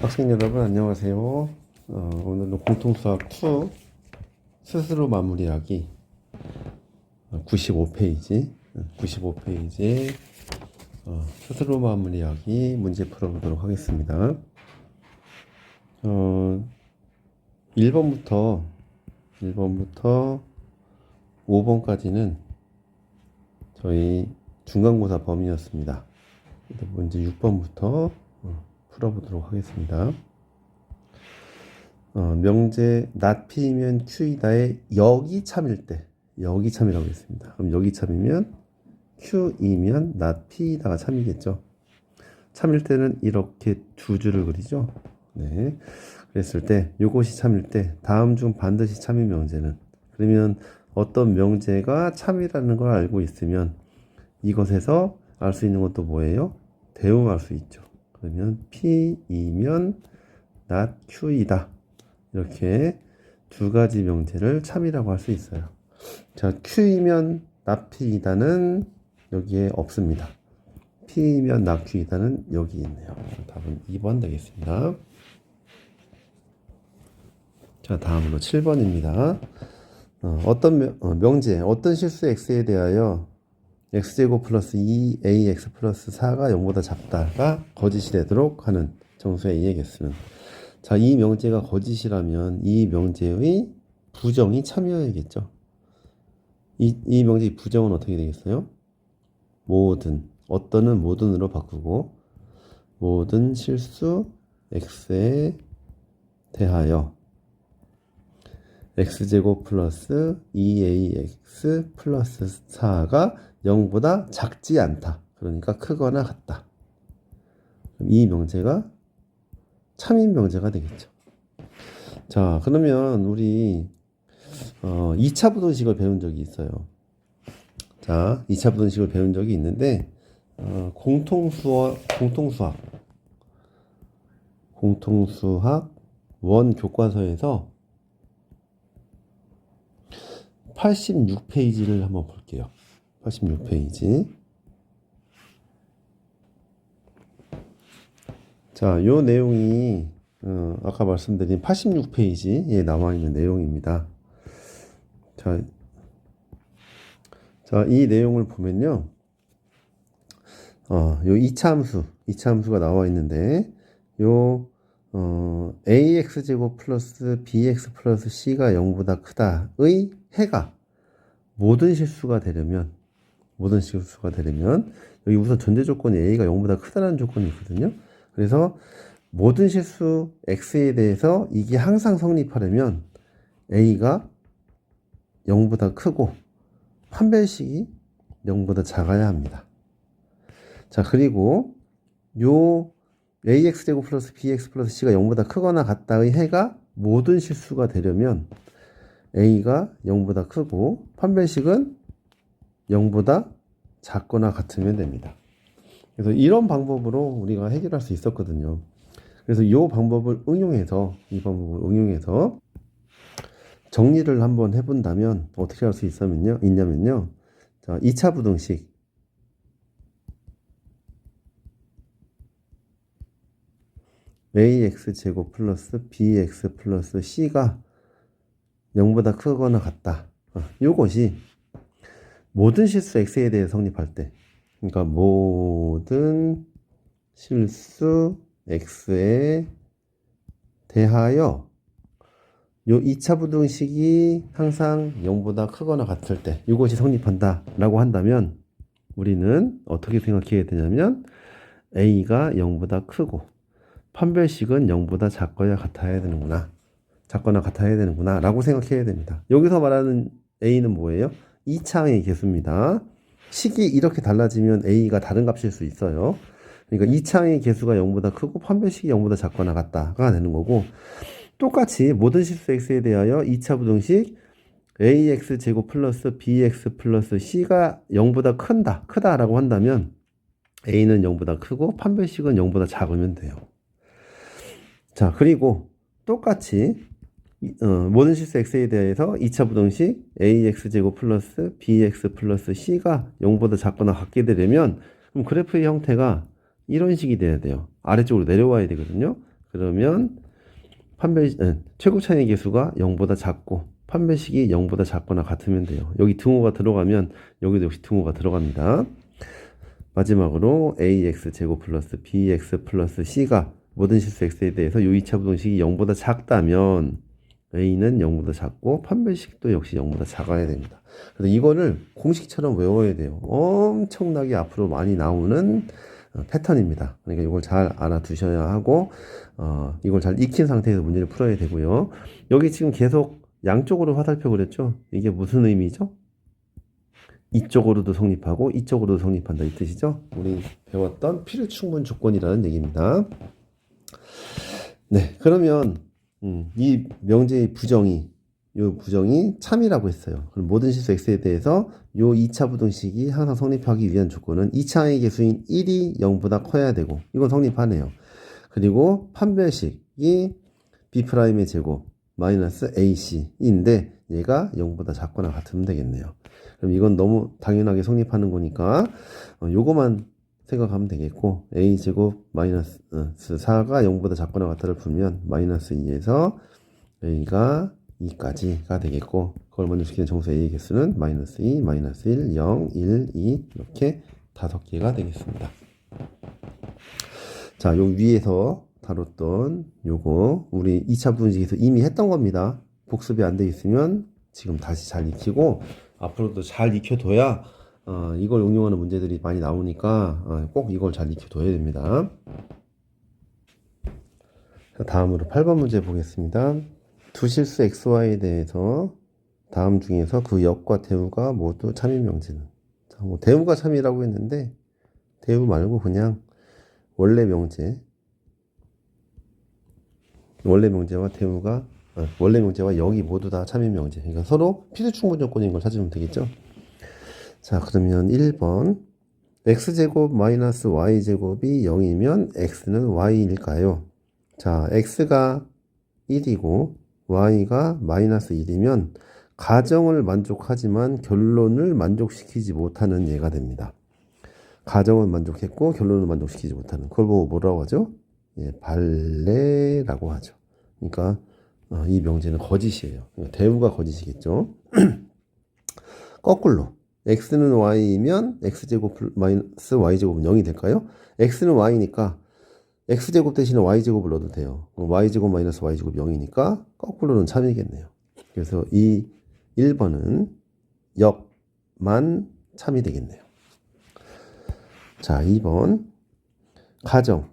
학생 여러분 안녕하세요. 오늘은 공통수학 2 스스로 마무리하기 95페이지 스스로 마무리하기 문제 풀어보도록 하겠습니다. 1번부터 5번까지는 저희 중간고사 범위였습니다. 문제 6번부터 풀어보도록 하겠습니다. 명제 not p면 q이다의 여기 참일 때, 여기 참이라고 했습니다. 그럼 여기 참이면 q이면 not p이다가 참이겠죠. 참일 때는 이렇게 두 줄을 그리죠. 네. 그랬을 때 요것이 참일 때 다음 중 반드시 참인 명제는, 그러면 어떤 명제가 참이라는 걸 알고 있으면 이것에서 알 수 있는 것도 뭐예요? 대응할 수 있죠. 그러면 P이면 not Q이다. 이렇게 두 가지 명제를 참이라고 할 수 있어요. 자, Q이면 not P이다는 여기에 없습니다. P이면 not Q이다는 여기 있네요. 답은 2번 되겠습니다. 자, 다음으로 7번입니다. 어떤 명제, 어떤 실수 x에 대하여 x제곱 플러스 2ax 플러스 4가 0보다 작다가 거짓이 되도록 하는 정수의 a의 개수는. 자, 이 명제가 거짓이라면 이 명제의 부정이 참여야겠죠. 이 명제의 부정은 어떻게 되겠어요? 모든, 어떤은 모든으로 바꾸고 모든 실수 x에 대하여 x제곱 플러스 2ax 플러스 4가 0보다 작지 않다. 그러니까 크거나 같다. 이 명제가 참인 명제가 되겠죠. 자, 그러면 우리 2차 부등식을 배운 적이 있어요. 자, 2차 부등식을 배운 적이 있는데 공통수학 원 교과서에서 86페이지를 한번 볼게요. 86페이지. 자, 요 내용이 아까 말씀드린 86페이지에 나와 있는 내용입니다. 자, 이 내용을 보면요. 요 2차 함수가 나와 있는데 요 ax제곱 플러스 bx 플러스 c가 0보다 크다의 해가 모든 실수가 되려면 여기 우선 전제 조건이 a가 0보다 크다는 조건이 있거든요. 그래서 모든 실수 x에 대해서 이게 항상 성립하려면 a가 0보다 크고 판별식이 0보다 작아야 합니다. 자, 그리고 요 ax제곱 플러스 bx 플러스 c가 0보다 크거나 같다의 해가 모든 실수가 되려면 a가 0보다 크고 판별식은 0보다 작거나 같으면 됩니다. 그래서 이런 방법으로 우리가 해결할 수 있었거든요. 그래서 이 방법을 응용해서 정리를 한번 해본다면 어떻게 할 수 있냐면요. 자, 2차 부등식 ax제곱 플러스 bx 플러스 c가 0보다 크거나 같다. 요것이 모든 실수 x에 대해 성립할 때, 그러니까 모든 실수 x에 대하여 요 2차 부등식이 항상 0보다 크거나 같을 때 이것이 성립한다 라고 한다면 우리는 어떻게 생각해야 되냐면 a가 0보다 크고 판별식은 0보다 작거나 같아야 되는구나 라고 생각해야 됩니다. 여기서 말하는 a는 뭐예요? 2차항의 개수입니다. 식이 이렇게 달라지면 a가 다른 값일 수 있어요. 그러니까 2차항의 개수가 0보다 크고 판별식이 0보다 작거나 같다가 되는 거고, 똑같이 모든 실수 x에 대하여 2차 부등식 ax제곱 플러스 bx 플러스 c가 0보다 크다라고 한다면 a는 0보다 크고 판별식은 0보다 작으면 돼요. 자, 그리고 똑같이 모든 실수 x에 대해서 2차 부등식 ax제곱 플러스 bx 플러스 c가 0보다 작거나 같게 되려면 그럼 그래프의 형태가 이런 식이 돼야 돼요. 아래쪽으로 내려와야 되거든요. 그러면 최고 차이의 개수가 0보다 작고 판별식이 0보다 작거나 같으면 돼요. 여기 등호가 들어가면 여기도 역시 등호가 들어갑니다. 마지막으로 ax 제곱 플러스 bx 플러스 c가 모든 실수 x에 대해서 요 2차 부등식이 0보다 작다면 a는 0보다 작고 판별식도 역시 0보다 작아야 됩니다. 그래서 이거를 공식처럼 외워야 돼요. 엄청나게 앞으로 많이 나오는 패턴입니다. 그러니까 이걸 잘 알아두셔야 하고 이걸 잘 익힌 상태에서 문제를 풀어야 되고요. 여기 지금 계속 양쪽으로 화살표 그랬죠? 이게 무슨 의미죠? 이쪽으로도 성립하고 이쪽으로도 성립한다 이 뜻이죠? 우리 배웠던 필충분 조건이라는 얘기입니다. 네, 그러면 이 명제의 부정이 참이라고 했어요. 그럼 모든 실수 x에 대해서 요 2차 부등식이 항상 성립하기 위한 조건은 2차의 개수인 1이 0보다 커야 되고 이건 성립하네요. 그리고 판별식이 b'의 제곱 마이너스 ac인데 얘가 0보다 작거나 같으면 되겠네요. 그럼 이건 너무 당연하게 성립하는 거니까 요거만 생각하면 되겠고 a제곱 마이너스 4가 0보다 작거나 같다를 풀면 마이너스 2에서 a가 2까지가 되겠고 그걸 먼저 시키는 정수 a의 개수는 마이너스 2, 마이너스 1, 0, 1, 2 이렇게 5개가 되겠습니다. 자, 요 위에서 다뤘던 요거 우리 2차 부등식에서 이미 했던 겁니다. 복습이 안 돼 있으면 지금 다시 잘 익히고 앞으로도 잘 익혀둬야 이걸 응용하는 문제들이 많이 나오니까 꼭 이걸 잘 익혀둬야 됩니다. 자, 다음으로 8번 문제 보겠습니다. 두 실수 xy에 대해서 다음 중에서 그 역과 대우가 모두 참인 명제는 자, 뭐 대우가 참이라고 했는데 대우 말고 그냥 원래 명제와 대우가 원래 명제와 역이 모두 다 참인 명제. 그러니까 서로 필수충분 조건인 걸 찾으면 되겠죠. 자, 그러면 1번 x제곱 마이너스 y제곱이 0이면 x는 y일까요? 자, x가 1이고 y가 마이너스 1이면 가정을 만족하지만 결론을 만족시키지 못하는 예가 됩니다. 가정은 만족했고 결론을 만족시키지 못하는 그걸 보고 뭐라고 하죠? 예, 발레라고 하죠. 그러니까 이 명제는 거짓이에요. 그러니까 대우가 거짓이겠죠. 거꾸로 x는 y이면 x제곱 마이너스 y제곱은 0이 될까요? x는 y니까 x제곱 대신에 y제곱을 넣어도 돼요. y제곱 마이너스 y제곱 0이니까 거꾸로는 참이겠네요. 그래서 이 1번은 역만 참이 되겠네요. 자, 2번 가정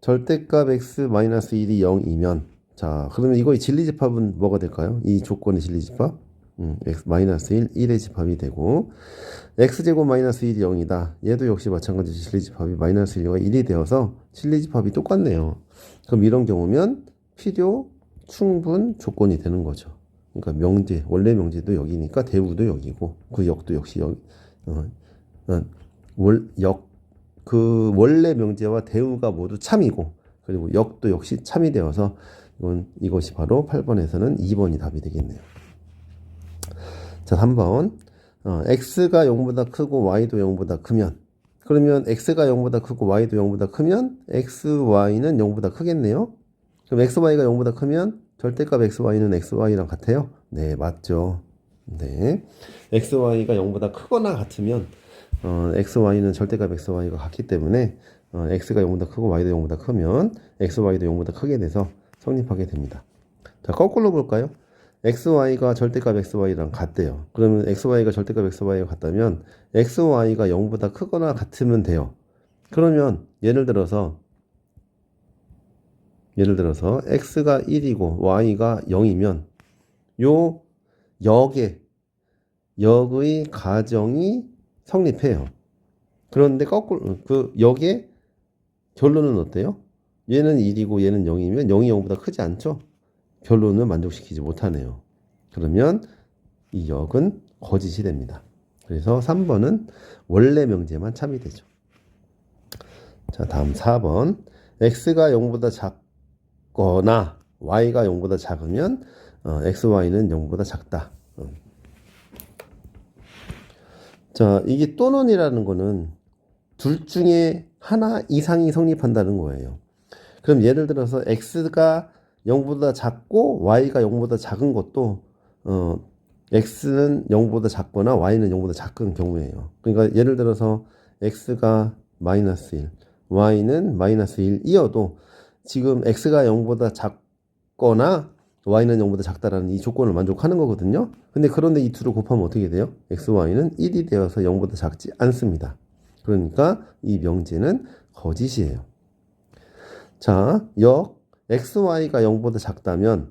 절대값 x 마이너스 1이 0이면 자, 그러면 이거의 진리집합은 뭐가 될까요? 이 조건의 진리집합 x 마이너스 1, 1의 집합이 되고 x제곱 마이너스 1이 0이다. 얘도 역시 마찬가지로 진리집합이 마이너스 1과 1이 되어서 진리집합이 똑같네요. 그럼 이런 경우면 필요 충분 조건이 되는 거죠. 그러니까 명제, 원래 명제도 여기니까 대우도 여기고 그 역도 역시 여기 그 원래 명제와 대우가 모두 참이고 그리고 역도 역시 참이 되어서 이것이 바로 8번에서는 2번이 답이 되겠네요. 자, 3번 x가 0보다 크고 y도 0보다 크면 그러면 x가 0보다 크고 y도 0보다 크면 xy는 0보다 크겠네요. 그럼 xy가 0보다 크면 절대값 xy는 xy랑 같아요? 네, 맞죠. 네, xy가 0보다 크거나 같으면 xy는 절대값 xy가 같기 때문에 x가 0보다 크고 y도 0보다 크면 xy도 0보다 크게 돼서 성립하게 됩니다. 자, 거꾸로 볼까요? xy가 절대값 xy랑 같대요. 그러면 xy가 절대값 xy가 같다면 xy가 0보다 크거나 같으면 돼요. 그러면 예를 들어서 x가 1이고 y가 0이면 요 역의 가정이 성립해요. 그런데 거꾸로 그 역의 결론은 어때요? 얘는 1이고 얘는 0이면 0이 0보다 크지 않죠? 결론을 만족시키지 못하네요. 그러면 이 역은 거짓이 됩니다. 그래서 3번은 원래 명제만 참이 되죠. 자, 다음 4번 x가 0보다 작거나 y가 0보다 작으면 xy는 0보다 작다. 자, 이게 또는이라는 거는 둘 중에 하나 이상이 성립한다는 거예요. 그럼 예를 들어서 x가 0보다 작고 y가 0보다 작은 것도 x는 0보다 작거나 y는 0보다 작은 경우예요. 그러니까 예를 들어서 x가 마이너스 1, y는 마이너스 1이어도 지금 x가 0보다 작거나 y는 0보다 작다라는 이 조건을 만족하는 거거든요. 근데 그런데 이 둘을 곱하면 어떻게 돼요? x, y는 1이 되어서 0보다 작지 않습니다. 그러니까 이 명제는 거짓이에요. 자, x, y가 0보다 작다면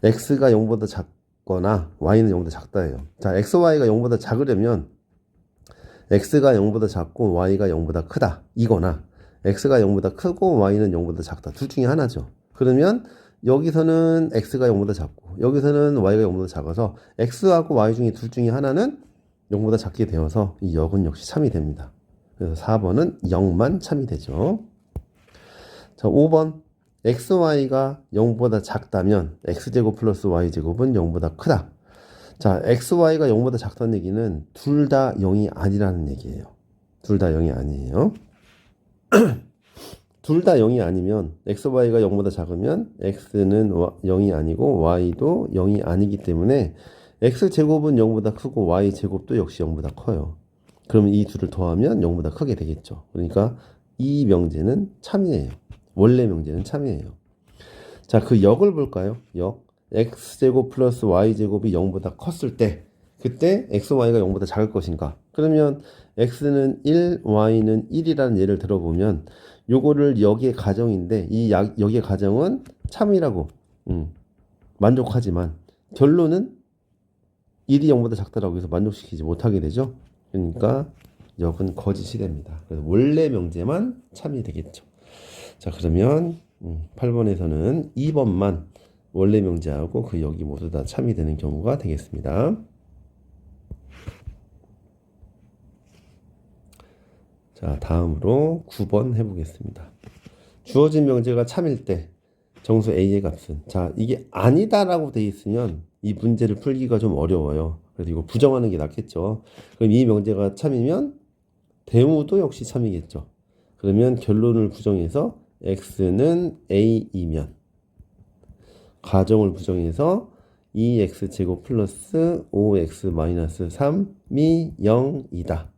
x가 0보다 작거나 y는 0보다 작다예요. 자, x, y가 0보다 작으려면 x가 0보다 작고 y가 0보다 크다 이거나 x가 0보다 크고 y는 0보다 작다 둘 중에 하나죠. 그러면 여기서는 x가 0보다 작고 여기서는 y가 0보다 작아서 x하고 y 중에 둘 중에 하나는 0보다 작게 되어서 이 역은 역시 참이 됩니다. 그래서 4번은 0만 참이 되죠. 자, 5번 xy가 0보다 작다면 x제곱 플러스 y제곱은 0보다 크다. 자, xy가 0보다 작다는 얘기는 둘 다 0이 아니라는 얘기예요. 둘 다 0이 아니에요. 둘 다 0이 아니면 xy가 0보다 작으면 x는 0이 아니고 y도 0이 아니기 때문에 x제곱은 0보다 크고 y제곱도 역시 0보다 커요. 그러면 이 둘을 더하면 0보다 크게 되겠죠. 그러니까 이 명제는 참이에요. 원래 명제는 참이에요. 자, 그 역을 볼까요? 역. x제곱 플러스 y제곱이 0보다 컸을 때 그때 x, y가 0보다 작을 것인가? 그러면 x는 1, y는 1이라는 예를 들어보면 요거를 역의 가정인데 이 역의 가정은 참이라고 만족하지만 결론은 1이 0보다 작다라고 해서 만족시키지 못하게 되죠. 그러니까 역은 거짓이 됩니다. 그래서 원래 명제만 참이 되겠죠. 자, 그러면 8번에서는 2번만 원래 명제하고 그 역이 모두 다 참이 되는 경우가 되겠습니다. 자, 다음으로 9번 해보겠습니다. 주어진 명제가 참일 때 정수 a의 값은, 자, 이게 아니다라고 돼 있으면 이 문제를 풀기가 좀 어려워요. 그래서 이거 부정하는 게 낫겠죠. 그럼 이 명제가 참이면 대우도 역시 참이겠죠. 그러면 결론을 부정해서 x는 a이면 가정을 부정해서 2x제곱 플러스 5x 마이너스 3이 0이다.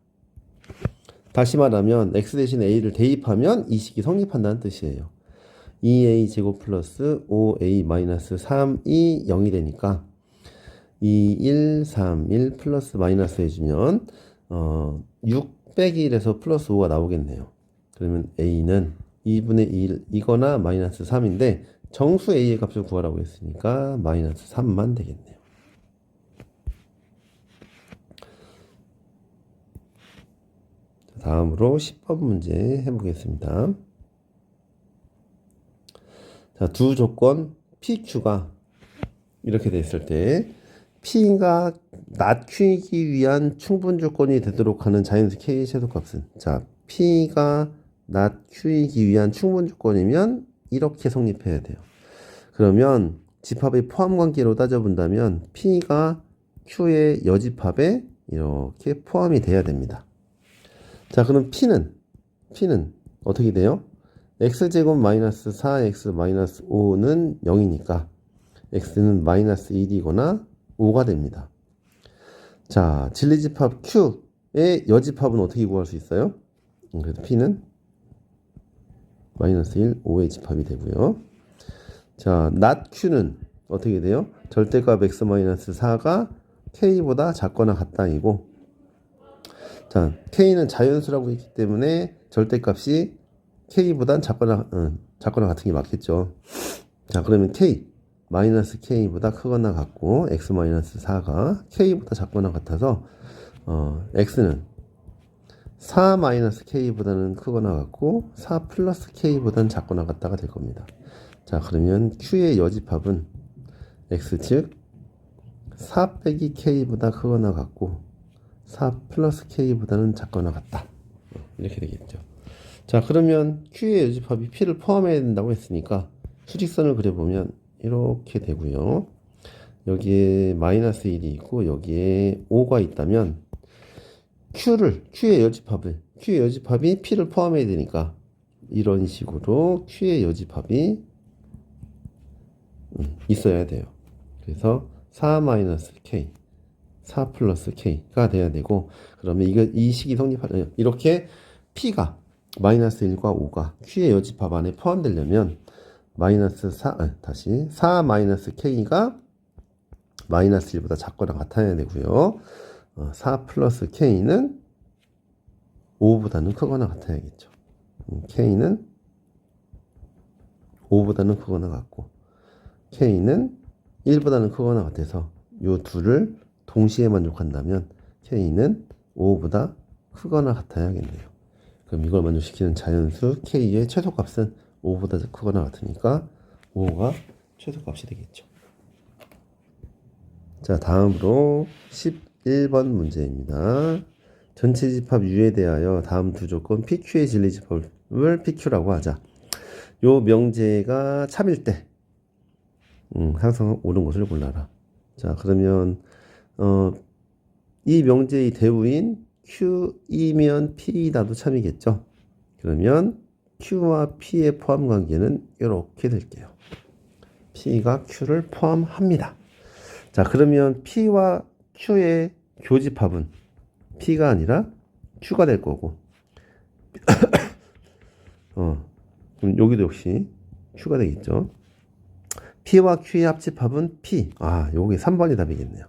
다시 말하면 x 대신 a를 대입하면 이 식이 성립한다는 뜻이에요. 2a제곱 플러스 5a 마이너스 3이 0이 되니까 2, 1, 3, 1 플러스 마이너스 해주면 6 빼기 1에서 플러스 5가 나오겠네요. 그러면 a는 2분의 1 이거나 마이너스 3인데 정수 a의 값을 구하라고 했으니까 마이너스 3만 되겠네요. 다음으로 10번 문제 해보겠습니다. 자, 두 조건 PQ가 이렇게 됐을 때 P가 낮추기 위한 충분 조건이 되도록 하는 자연수 K의 최소값은, 자, P가 낮추기 위한 충분 조건이면 이렇게 성립해야 돼요. 그러면 집합의 포함 관계로 따져본다면 P가 Q의 여집합에 이렇게 포함이 돼야 됩니다. 자, 그럼 P는 어떻게 돼요? x제곱 마이너스 4x 마이너스 5는 0이니까 x는 마이너스 1이거나 5가 됩니다. 자, 진리집합 Q의 여집합은 어떻게 구할 수 있어요? 그래서 P는 마이너스 1, 5의 집합이 되고요. 자, not Q는 어떻게 돼요? 절대값 x 마이너스 4가 K보다 작거나 같다이고, 자, K는 자연수라고 했기 때문에 절대값이 K보단 작거나 같은 게 맞겠죠. 자, 그러면 K, 마이너스 K보다 크거나 같고, X 마이너스 4가 K보다 작거나 같아서, X는 4 마이너스 K보다는 크거나 같고, 4 플러스 K보다는 작거나 같다가 될 겁니다. 자, 그러면 Q의 여집합은 X 즉, 4 빼기 K보다 크거나 같고, 4 플러스 K보다는 작거나 같다. 이렇게 되겠죠. 자, 그러면 Q의 여집합이 P를 포함해야 된다고 했으니까 수직선을 그려보면 이렇게 되고요. 여기에 마이너스 1이 있고 여기에 5가 있다면 Q의 여집합이 P를 포함해야 되니까 이런 식으로 Q의 여집합이 있어야 돼요. 그래서 4-K, 4 플러스 K가 돼야 되고, 그러면 이 식이 성립하려면 이렇게 P가 마이너스 1과 5가 Q의 여집합 안에 포함되려면 마이너스 4 마이너스 K가 마이너스 1보다 작거나 같아야 되고요. 4 플러스 K는 5보다는 크거나 같아야겠죠. K는 5보다는 크거나 같고 K는 1보다는 크거나 같아서 이 둘을 동시에 만족한다면 K는 5보다 크거나 같아야겠네요. 그럼 이걸 만족시키는 자연수 K의 최소값은 5보다 크거나 같으니까 5가 최소값이 되겠죠. 자, 다음으로 11번 문제입니다. 전체 집합 U에 대하여 다음 두 조건 PQ의 진리 집합을 PQ라고 하자. 요 명제가 참일 때 항상 옳은 것을 골라라. 자, 그러면 이 명제의 대우인 Q이면 P이다도 참이겠죠. 그러면 Q와 P의 포함 관계는 이렇게 될게요. P가 Q를 포함합니다. 자, 그러면 P와 Q의 교집합은 P가 아니라 Q가 될 거고, 그럼 여기도 역시 Q가 되겠죠. P와 Q의 합집합은 P. 요게 3번이 답이겠네요.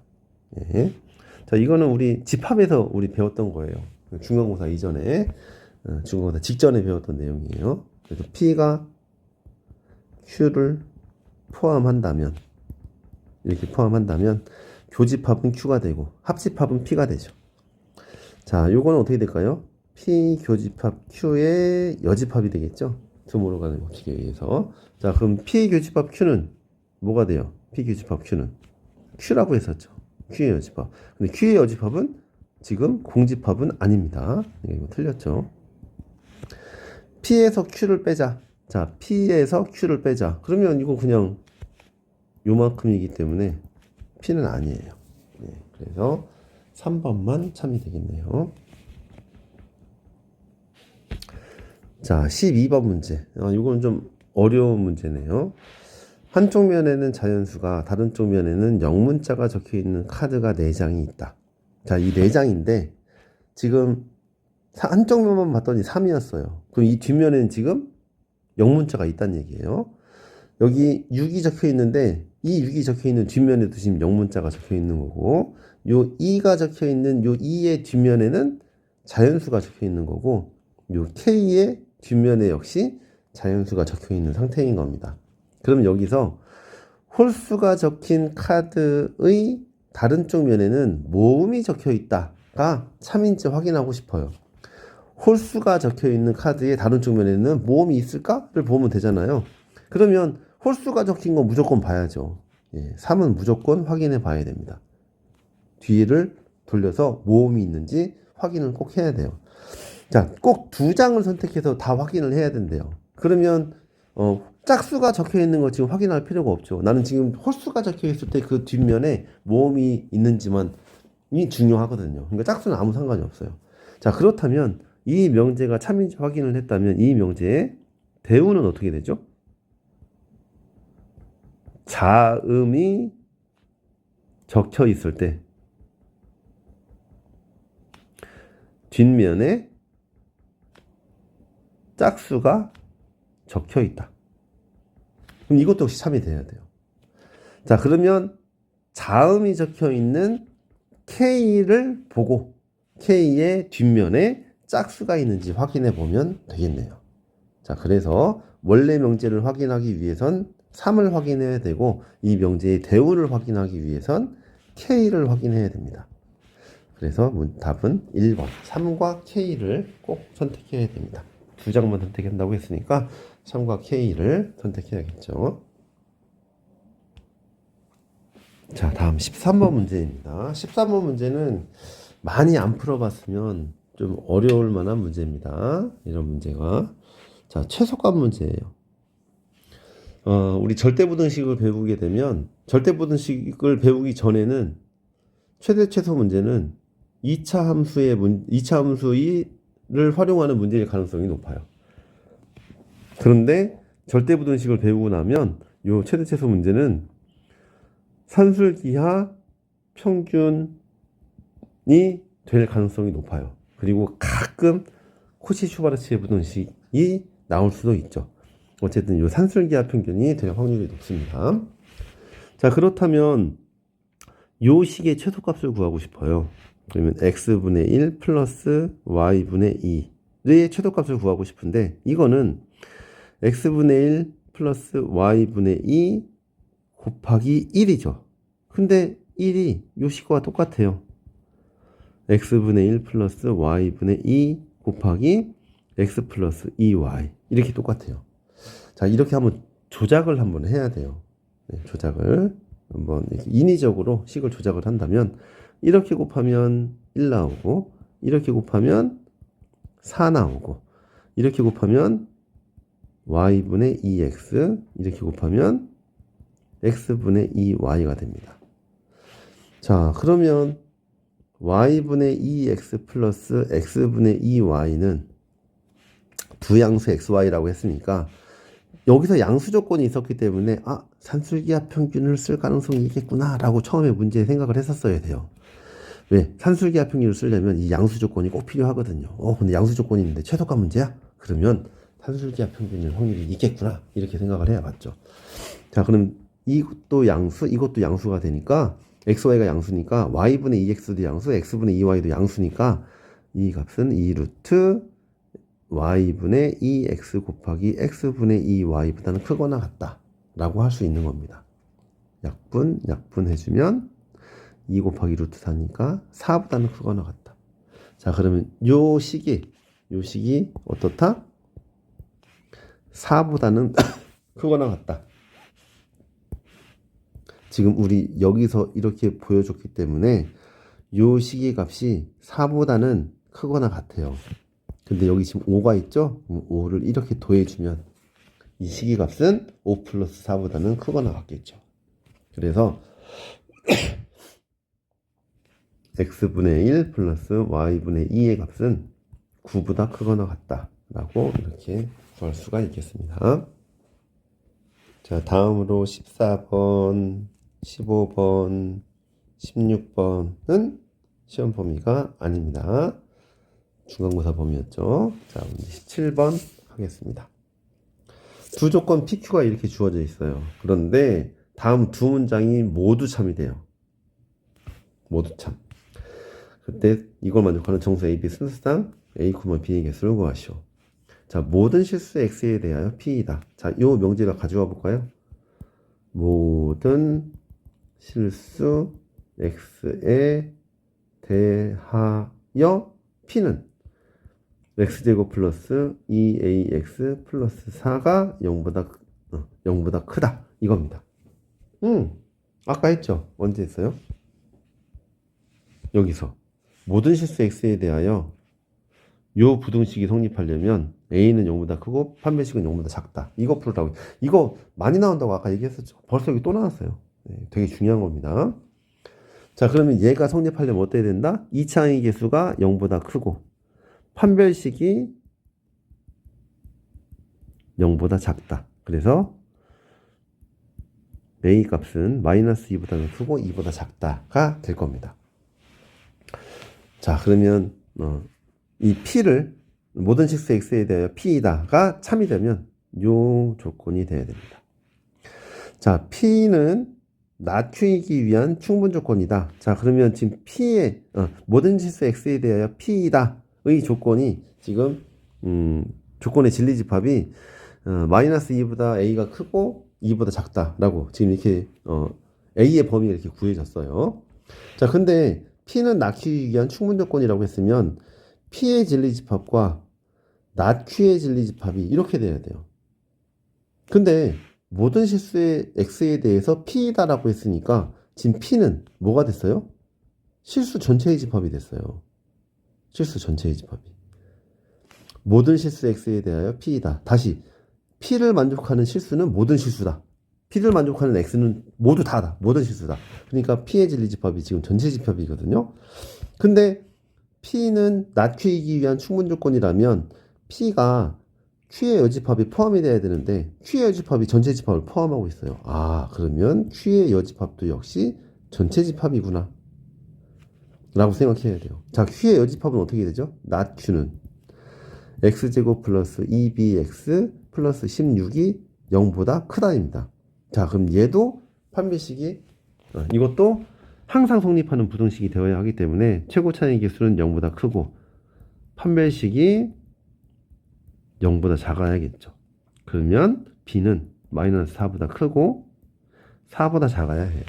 예. 자, 이거는 우리 집합에서 우리 배웠던 거예요. 중간고사 이전에, 중간고사 직전에 배웠던 내용이에요. 그래서 P가 Q를 포함한다면, 이렇게 포함한다면, 교집합은 Q가 되고, 합집합은 P가 되죠. 자, 요거는 어떻게 될까요? P 교집합 Q의 여집합이 되겠죠? 드모로 가는 법칙에 의해서. 자, 그럼 P 교집합 Q는 뭐가 돼요? P 교집합 Q는 Q라고 했었죠. Q의 여집합. 근데 Q의 여집합은 지금 공집합은 아닙니다. 이거 틀렸죠. P에서 Q를 빼자. 자, P에서 Q를 빼자. 그러면 이거 그냥 요만큼이기 때문에 P는 아니에요. 네, 그래서 3번만 참이 되겠네요. 자, 12번 문제. 이건 좀 어려운 문제네요. 한쪽 면에는 자연수가, 다른 쪽 면에는 영문자가 적혀 있는 카드가 4장이 있다. 자, 이 4장인데, 지금 한쪽 면만 봤더니 3이었어요. 그럼 이 뒷면에는 지금 영문자가 있다는 얘기예요. 여기 6이 적혀 있는데, 이 6이 적혀 있는 뒷면에도 지금 영문자가 적혀 있는 거고, 요 2가 적혀 있는 요 2의 뒷면에는 자연수가 적혀 있는 거고, 요 K의 뒷면에 역시 자연수가 적혀 있는 상태인 겁니다. 그럼 여기서 홀수가 적힌 카드의 다른 쪽 면에는 모음이 적혀 있다가 참인지 확인하고 싶어요. 홀수가 적혀 있는 카드의 다른 쪽 면에는 모음이 있을까를 보면 되잖아요. 그러면 홀수가 적힌 건 무조건 봐야죠. 3은 무조건 확인해 봐야 됩니다. 뒤를 돌려서 모음이 있는지 확인을 꼭 해야 돼요. 자, 꼭 2장을 선택해서 다 확인을 해야 된대요. 그러면 짝수가 적혀 있는 거 지금 확인할 필요가 없죠. 나는 지금 홀수가 적혀 있을 때 그 뒷면에 모음이 있는지만이 중요하거든요. 그러니까 짝수는 아무 상관이 없어요. 자, 그렇다면 이 명제가 참인지 확인을 했다면 이 명제의 대우는 어떻게 되죠? 자음이 적혀 있을 때 뒷면에 짝수가 적혀 있다. 그럼 이것도 역시 참이 돼야 돼요. 자, 그러면 자음이 적혀 있는 K를 보고 K의 뒷면에 짝수가 있는지 확인해 보면 되겠네요. 자, 그래서 원래 명제를 확인하기 위해선 3을 확인해야 되고 이 명제의 대우를 확인하기 위해선 K를 확인해야 됩니다. 그래서 답은 1번 3과 K를 꼭 선택해야 됩니다. 2장만 선택한다고 했으니까 3과 K를 선택해야겠죠. 자, 다음 13번 문제입니다. 13번 문제는 많이 안 풀어봤으면 좀 어려울 만한 문제입니다. 이런 문제가. 자, 최소값 문제예요. 우리 절대부등식을 배우게 되면 절대부등식을 배우기 전에는 최대 최소 문제는 2차 함수를 활용하는 문제일 가능성이 높아요. 그런데 절대부등식을 배우고 나면 요 최대최소 문제는 산술기하 평균이 될 가능성이 높아요. 그리고 가끔 코시-슈바르츠의 부등식이 나올 수도 있죠. 어쨌든 요 산술기하 평균이 될 확률이 높습니다. 자, 그렇다면 요 식의 최소값을 구하고 싶어요. 그러면 x분의 1 플러스 y분의 2의 최소값을 구하고 싶은데, 이거는 x분의 1 플러스 y분의 2 곱하기 1이죠. 근데 1이 요 식과 똑같아요. x분의 1 플러스 y분의 2 곱하기 x 플러스 2y 이렇게 똑같아요. 자, 이렇게 한번 조작을 한번 해야 돼요. 네, 조작을 한번 인위적으로 식을 조작을 한다면 이렇게 곱하면 1 나오고, 이렇게 곱하면 4 나오고, 이렇게 곱하면 y분의 2x, 이렇게 곱하면 x분의 2y가 됩니다. 자, 그러면 y분의 2x 플러스 x분의 2y는 두 양수 xy라고 했으니까 여기서 양수 조건이 있었기 때문에 산술기하 평균을 쓸 가능성이 있겠구나 라고 처음에 문제에 생각을 했었어야 돼요. 왜? 산술기하 평균을 쓰려면 이 양수 조건이 꼭 필요하거든요. 근데 양수 조건이 있는데 최소값 문제야? 그러면 산술기하 평균일 확률이 있겠구나 이렇게 생각을 해야 맞죠. 자, 그럼 이것도 양수, 이것도 양수가 되니까 xy가 양수니까 y분의 2x도 양수, x분의 2y도 양수니까 이 값은 2루트 y분의 2x 곱하기 x분의 2y보다는 크거나 같다 라고 할 수 있는 겁니다. 약분 해주면 2 곱하기 루트 4니까 4보다는 크거나 같다. 자, 그러면 요 식이 어떻다? 4보다는 크거나 같다. 지금 우리 여기서 이렇게 보여줬기 때문에 요 식의 값이 4보다는 크거나 같아요. 근데 여기 지금 5가 있죠? 5를 이렇게 더해주면 이 식의 값은 5 플러스 4보다는 크거나 같겠죠. 그래서 x분의 1 플러스 y분의 2의 값은 9보다 크거나 같다 라고 이렇게 구할 수가 있겠습니다. 자, 다음으로 14번, 15번, 16번은 시험 범위가 아닙니다. 중간고사 범위였죠. 자, 문제 17번 하겠습니다. 두 조건 PQ가 이렇게 주어져 있어요. 그런데 다음 두 문장이 모두 참이 돼요. 모두 참. 그때 이걸 만족하는 정수 A, B 순수상 A, B의 개수를 구하시오. 자, 모든 실수 X에 대하여 P이다. 자, 요 명제를 가져와 볼까요? 모든 실수 X에 대하여 P는 X제곱 플러스 2AX 플러스 4가 0보다 크다. 이겁니다. 아까 했죠? 언제 했어요? 여기서. 모든 실수 X에 대하여 요 부등식이 성립하려면 A는 0보다 크고 판별식은 0보다 작다. 이거 풀으라고. 이거 많이 나온다고 아까 얘기했었죠. 벌써 여기 또 나왔어요. 네, 되게 중요한 겁니다. 자, 그러면 얘가 성립하려면 어때야 된다? 2차항의 개수가 0보다 크고 판별식이 0보다 작다. 그래서 A 값은 마이너스 2보다는 크고 2보다 작다가 될 겁니다. 자, 그러면 이 P를 모든 실수 X에 대하여 P이다가 참이 되면 요 조건이 돼야 됩니다. 자, P는 낮추기 위한 충분 조건이다. 자, 그러면 지금 P의 모든 실수 X에 대하여 P이다의 조건이 지금 조건의 진리집합이 마이너스 2보다 A가 크고 2보다 작다라고 지금 이렇게 A의 범위가 이렇게 구해졌어요. 자, 근데 P는 낮추기 위한 충분 조건이라고 했으면 P의 진리집합과 낮Q의 진리집합이 이렇게 돼야 돼요. 근데 모든 실수의 X에 대해서 P이다라고 했으니까 지금 P는 뭐가 됐어요? 실수 전체의 집합이 됐어요. 실수 전체의 집합이. 모든 실수 X에 대하여 P이다. 다시 P를 만족하는 실수는 모든 실수다. P를 만족하는 X는 모두 다다. 모든 실수다. 그러니까 P의 진리집합이 지금 전체 집합이거든요. 근데 P는 낮추기 위한 충분 조건이라면 P가 Q의 여집합이 포함이 돼야 되는데 Q의 여집합이 전체 집합을 포함하고 있어요. 아, 그러면 Q의 여집합도 역시 전체 집합이구나 라고 생각해야 돼요. 자, Q의 여집합은 어떻게 되죠? not Q는 x제곱 플러스 2bx 플러스 16이 0보다 크다입니다. 자, 그럼 얘도 판별식이 이것도 항상 성립하는 부등식이 되어야 하기 때문에 최고 차이 개수는 0보다 크고 판별식이 0보다 작아야겠죠. 그러면 b는 마이너스 4보다 크고 4보다 작아야 해요.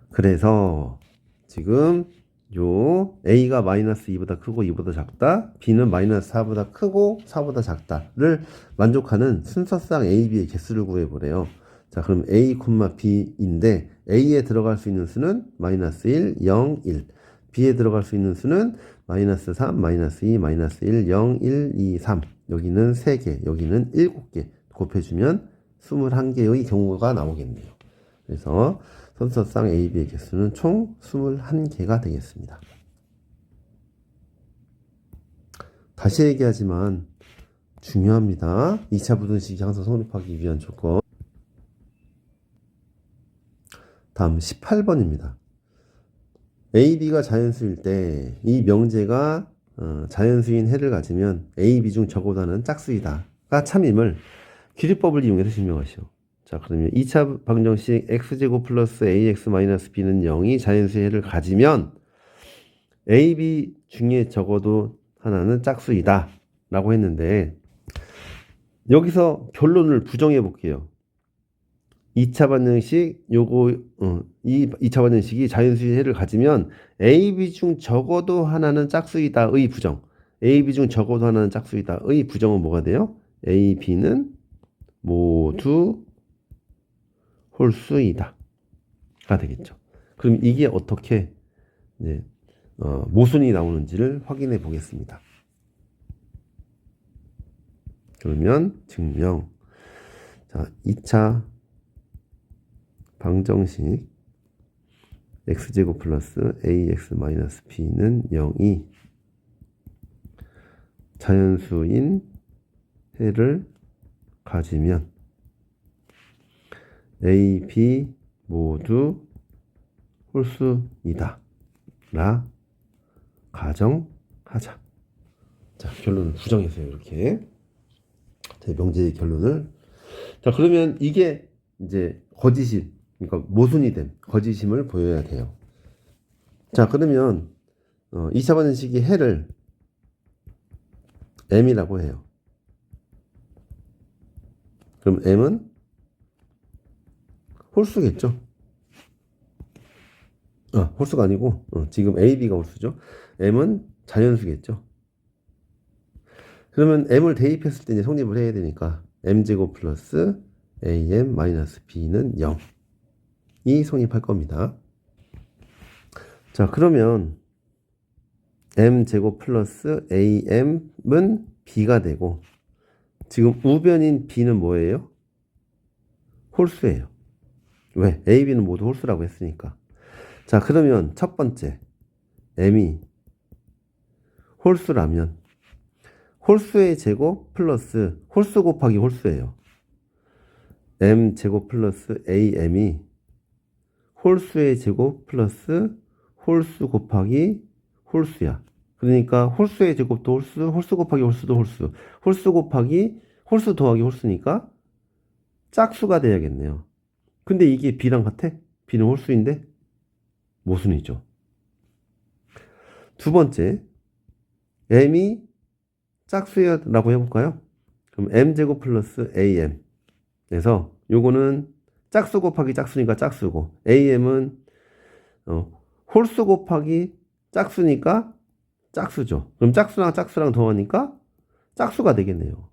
그래서 지금 요 a가 마이너스 2보다 크고 2보다 작다, b는 마이너스 4보다 크고 4보다 작다를 만족하는 순서상 a, b의 개수를 구해보래요. 자, 그럼 a, b인데 a에 들어갈 수 있는 수는 마이너스 1, 0, 1, b에 들어갈 수 있는 수는 마이너스 3, 마이너스 2, 마이너스 1, 0, 1, 2, 3. 여기는 3개, 여기는 7개 곱해주면 21개의 경우가 나오겠네요. 그래서 선서상 A, B의 개수는 총 21개가 되겠습니다. 다시 얘기하지만 중요합니다. 2차 부등식이 항상 성립하기 위한 조건. 다음 18번입니다. A, B가 자연수일 때 이 명제가 자연수인 해를 가지면 A, B 중 적어도는 짝수이다가 참임을 기류법을 이용해서 증명하시오. 자, 그러면 2차 방정식 x제곱 플러스 ax 마이너스 b는 0이 자연수의 해를 가지면 a, b 중에 적어도 하나는 짝수이다 라고 했는데 여기서 결론을 부정해 볼게요. 2차 방정식 이 2차 방정식이 자연수의 해를 가지면 a, b 중 적어도 하나는 짝수이다의 부정, a, b 중 적어도 하나는 짝수이다의 부정은 뭐가 돼요? a, b는 모두 홀수이다 가 되겠죠. 그럼 이게 어떻게 모순이 나오는지를 확인해 보겠습니다. 그러면 증명. 자, 2차 방정식 x제곱 플러스 ax 마이너스 b는 0이 자연수인 해를 가지면 A, B 모두 홀수이다 라 가정하자. 자, 결론을 부정했어요. 이렇게 명제의 결론을. 자, 그러면 이게 이제 거짓임, 그러니까 모순이 된 거짓임을 보여야 돼요. 자, 그러면 2차 방정식의 해를 m이라고 해요. 그럼 m은 홀수겠죠? 홀수가 아니고 지금 a, b가 홀수죠. m은 자연수겠죠. 그러면 m을 대입했을 때 이제 성립을 해야 되니까 m제곱 플러스 am 마이너스 b는 0이 성립할 겁니다. 자, 그러면 m제곱 플러스 am은 b가 되고 지금 우변인 b는 뭐예요? 홀수예요. 왜? A, B는 모두 홀수라고 했으니까. 자, 그러면 첫 번째 m이 홀수라면 홀수의 제곱 플러스 홀수 곱하기 홀수예요. m 제곱 플러스 am이 홀수의 제곱 플러스 홀수 곱하기 홀수야. 그러니까 홀수의 제곱도 홀수, 홀수 곱하기 홀수도 홀수, 홀수 곱하기 홀수 더하기 홀수니까 짝수가 돼야겠네요. 근데 이게 b랑 같아? b는 홀수인데 모순이죠. 두 번째, m이 짝수라고 해볼까요? 그럼 m제곱 플러스 am 에서 요거는 짝수 곱하기 짝수니까 짝수고 am은 홀수 곱하기 짝수니까 짝수죠. 그럼 짝수랑 짝수랑 더하니까 짝수가 되겠네요.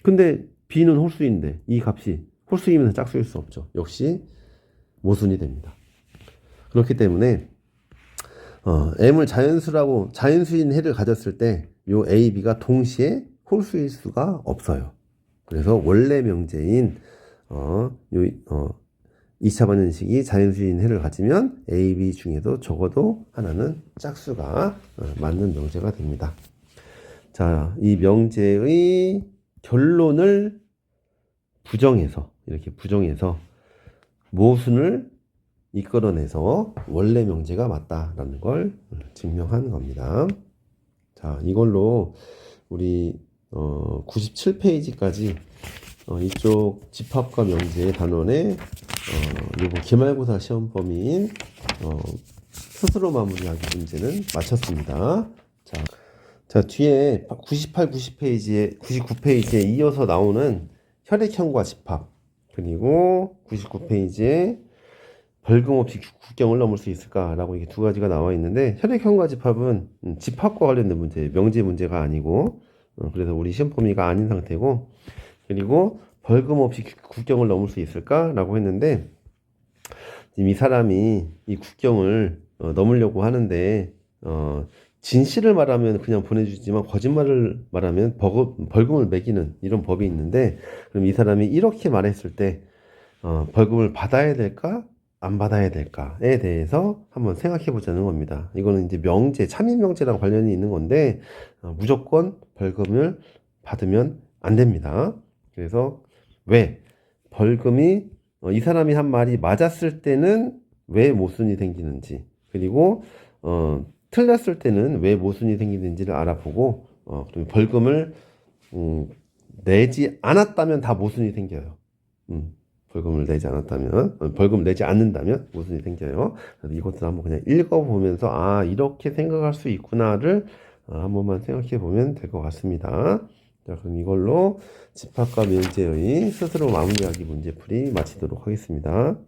근데 b는 홀수인데 이 값이 홀수이면서 짝수일 수 없죠. 역시 모순이 됩니다. 그렇기 때문에 m을 자연수인 해를 가졌을 때 요 a, b가 동시에 홀수일 수가 없어요. 그래서 원래 명제인 2차 방정식이 자연수인 해를 가지면 a, b 중에도 적어도 하나는 짝수가 맞는 명제가 됩니다. 자, 이 명제의 결론을 부정해서 이렇게 부정해서 모순을 이끌어내서 원래 명제가 맞다라는 걸 증명하는 겁니다. 자, 이걸로 우리 97페이지까지 이쪽 집합과 명제의 단원의 이번 기말고사 시험 범위인 스스로 마무리하기 문제는 마쳤습니다. 자, 뒤에 98, 99페이지에 이어서 나오는 혈액형과 집합, 그리고 99페이지에 벌금 없이 국경을 넘을 수 있을까라고 이게 두 가지가 나와 있는데, 혈액형과 집합은 집합과 관련된 문제, 명제 문제가 아니고, 그래서 우리 시험 범위가 아닌 상태고, 그리고 벌금 없이 국경을 넘을 수 있을까라고 했는데, 지금 이 사람이 이 국경을 넘으려고 하는데, 진실을 말하면 그냥 보내주지만 거짓말을 말하면 벌금을 매기는 이런 법이 있는데, 그럼 이 사람이 이렇게 말했을 때 벌금을 받아야 될까 안 받아야 될까에 대해서 한번 생각해 보자는 겁니다. 이거는 이제 명제, 참인 명제랑 관련이 있는 건데 무조건 벌금을 받으면 안 됩니다. 그래서 왜 벌금이 이 사람이 한 말이 맞았을 때는 왜 모순이 생기는지, 그리고 틀렸을 때는 왜 모순이 생기는지를 알아보고 그럼 벌금을 내지 않았다면 다 모순이 생겨요. 벌금을 내지 않았다면, 벌금 내지 않는다면 모순이 생겨요. 그래서 이것도 한번 그냥 읽어보면서 아, 이렇게 생각할 수 있구나를 한 번만 생각해 보면 될 것 같습니다. 자, 그럼 이걸로 집합과 명제의 스스로 마무리하기 문제풀이 마치도록 하겠습니다.